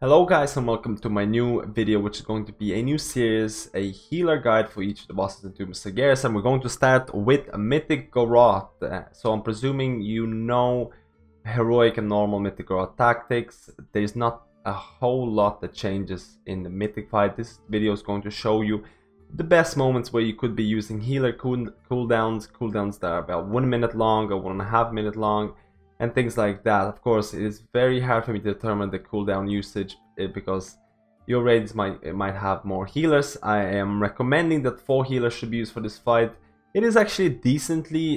Hello guys and welcome to my new video, which is going to be a new series, a healer guide for each of the bosses in Tomb of Sargeras, and we're going to start with Mythic Goroth. So I'm presuming you know heroic and normal Mythic Goroth tactics. There's not a whole lot that changes in the Mythic fight. This video is going to show you the best moments where you could be using healer cooldowns that are about 1 minute long or 1.5 minute long, and things like that. Of course, it is very hard for me to determine the cooldown usage because your raids might have more healers. I am recommending that 4 healers should be used for this fight. It is actually a decently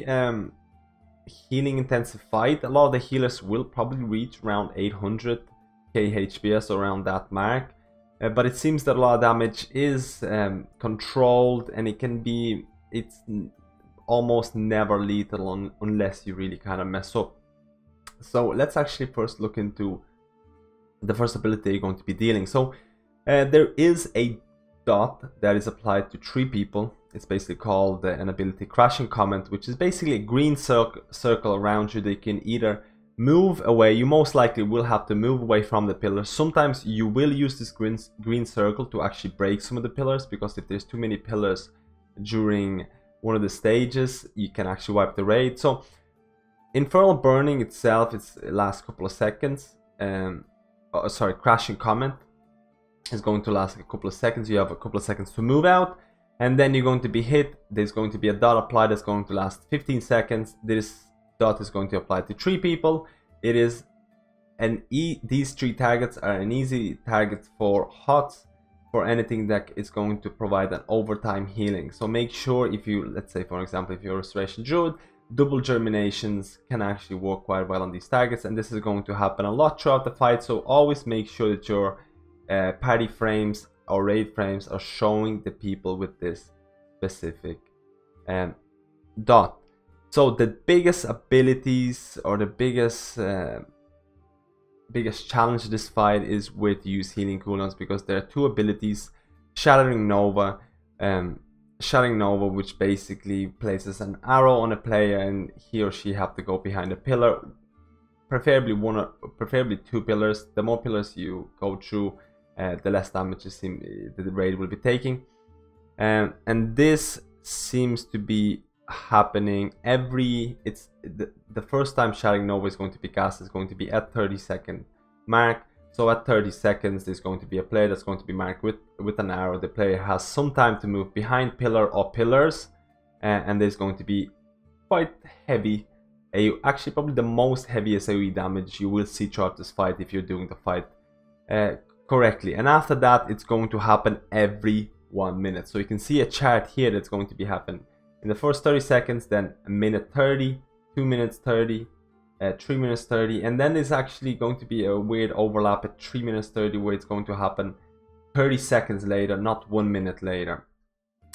healing intensive fight. A lot of the healers will probably reach around 800k HPS, around that mark. But it seems that a lot of damage is controlled, and it's almost never lethal unless you really kind of mess up. So let's actually first look into the first ability you're going to be dealing. So there is a dot that is applied to 3 people. It's basically called an ability Crashing Comment, which is basically a green circle around you that you can either move away. You most likely will have to move away from the pillars. Sometimes you will use this green circle to actually break some of the pillars, because if there's too many pillars during one of the stages, you can actually wipe the raid. So Infernal Burning itself, it lasts a couple of seconds. Crashing Comment is going to last a couple of seconds. You have a couple of seconds to move out, and then you're going to be hit. There's going to be a dot applied that's going to last 15 seconds. This dot is going to apply to 3 people. It is these 3 targets are an easy target for HOTS, for anything that is going to provide an overtime healing. So make sure, if you, let's say for example, if you're a Restoration Druid, double germinations can actually work quite well on these targets, and this is going to happen a lot throughout the fight. So always make sure that your party frames or raid frames are showing the people with this specific dot. So the biggest abilities, or the biggest challenge of this fight is with use healing cooldowns, because there are 2 abilities: Shattering Nova, which basically places an arrow on a player, and he or she have to go behind a pillar, preferably 2 pillars. The more pillars you go through, the less damage the raid will be taking. And this seems to be happening the first time Shattering Nova is going to be cast is going to be at 30-second mark. So at 30 seconds, there's going to be a player that's going to be marked with an arrow. The player has some time to move behind pillar or pillars, and there's going to be quite heavy, actually probably the most heaviest AoE damage you will see throughout this fight if you're doing the fight correctly. And after that, it's going to happen every 1 minute. So you can see a chart here that's going to be happening in the first 30 seconds, then a minute 30, 2 minutes 30, 3 minutes 30, and then there's actually going to be a weird overlap at 3 minutes 30 where it's going to happen 30 seconds later, not 1 minute later.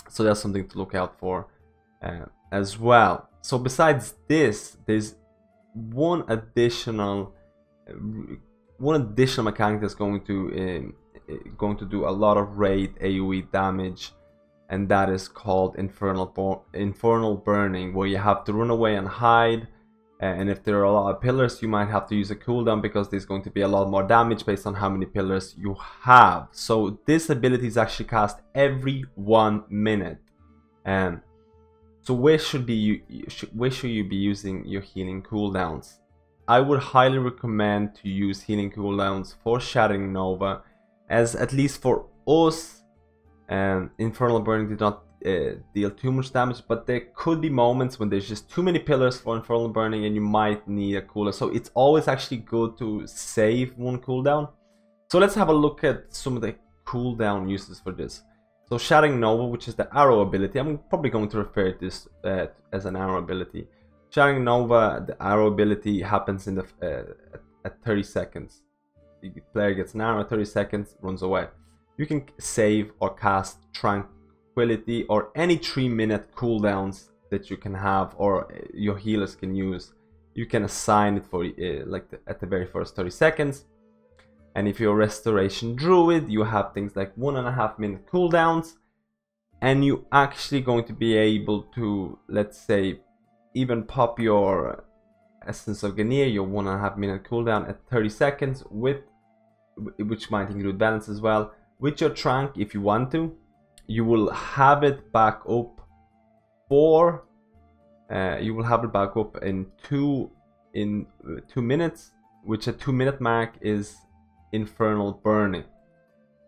So that's something to look out for as well. So besides this, there's one additional mechanic that's going to do a lot of raid AoE damage, and that is called Infernal Burning, where you have to run away and hide. And if there are a lot of pillars, you might have to use a cooldown, because there's going to be a lot more damage based on how many pillars you have. So this ability is actually cast every 1 minute. So where should you be using your healing cooldowns? I would highly recommend to use healing cooldowns for Shattering Nova, as at least for us, Infernal Burning did not deal too much damage, but there could be moments when there's just too many pillars for Infernal Burning and you might need a cooldown. So it's always actually good to save 1 cooldown. So let's have a look at some of the cooldown uses for this. So Shattering Nova, which is the arrow ability, I'm probably going to refer to this as an arrow ability. Shattering Nova, the arrow ability happens in at 30 seconds. The player gets an arrow at 30 seconds, runs away. You can save or cast Tranquility or any 3-minute cooldowns that you can have, or your healers can use. You can assign it for at the very first 30 seconds. And if you're a Restoration Druid, you have things like 1.5 minute cooldowns, and you actually going to be able to, let's say, even pop your Essence of Ganir, your 1.5 minute cooldown at 30 seconds with which might include balance as well. With your trunk, if you want to, you will have it back up for you will have it back up in 2 minutes, which a 2-minute mark is infernal burning.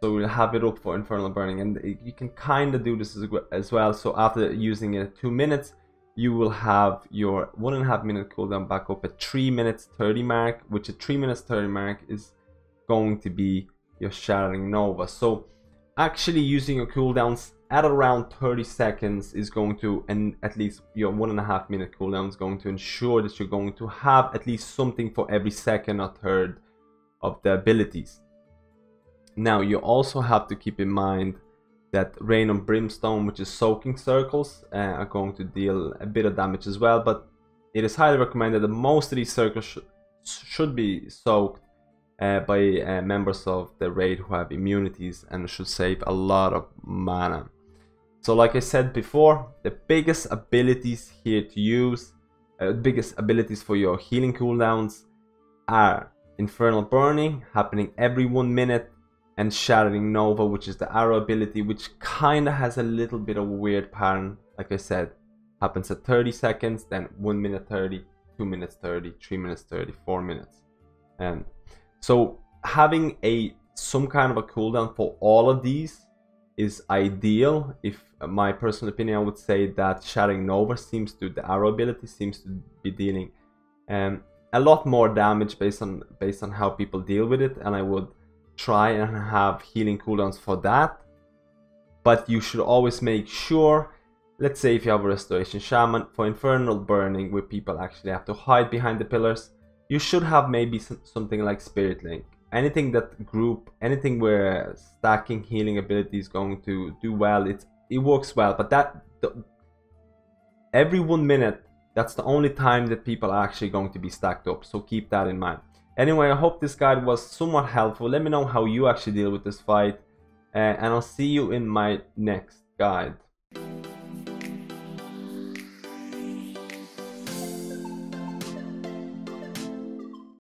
So we'll have it up for infernal burning, and you can kind of do this as well. So after using it 2 minutes, you will have your 1.5 minute cooldown back up at 3 minutes 30 mark, which at 3 minutes 30 mark is going to be your Shattering Nova. So actually using your cooldowns at around 30 seconds is going to, and at least your 1.5 minute cooldown is going to ensure that you're going to have at least something for every second or third of the abilities. Now you also have to keep in mind that Rain and Brimstone, which is soaking circles, are going to deal a bit of damage as well, but it is highly recommended that most of these circles should be soaked by members of the raid who have immunities, and should save a lot of mana. So like I said before, the biggest abilities here to use, biggest abilities for your healing cooldowns are Infernal Burning, happening every 1 minute, and Shattering Nova, which is the arrow ability, which kind of has a little bit of a weird pattern. Like I said, happens at 30 seconds, then 1 minute 30, 2 minutes 30, 3 minutes 30, 4 minutes. So having some kind of a cooldown for all of these is ideal. If my personal opinion, I would say that Shattering Nova the arrow ability seems to be dealing a lot more damage based on how people deal with it, and I would try and have healing cooldowns for that. But you should always make sure, let's say if you have a Restoration Shaman, for Infernal Burning where people actually have to hide behind the pillars, you should have maybe something like Spirit Link. Anything anything where stacking healing ability is going to do well, it works well. But every 1 minute, that's the only time that people are actually going to be stacked up, so keep that in mind. Anyway, I hope this guide was somewhat helpful. Let me know how you actually deal with this fight, and I'll see you in my next guide.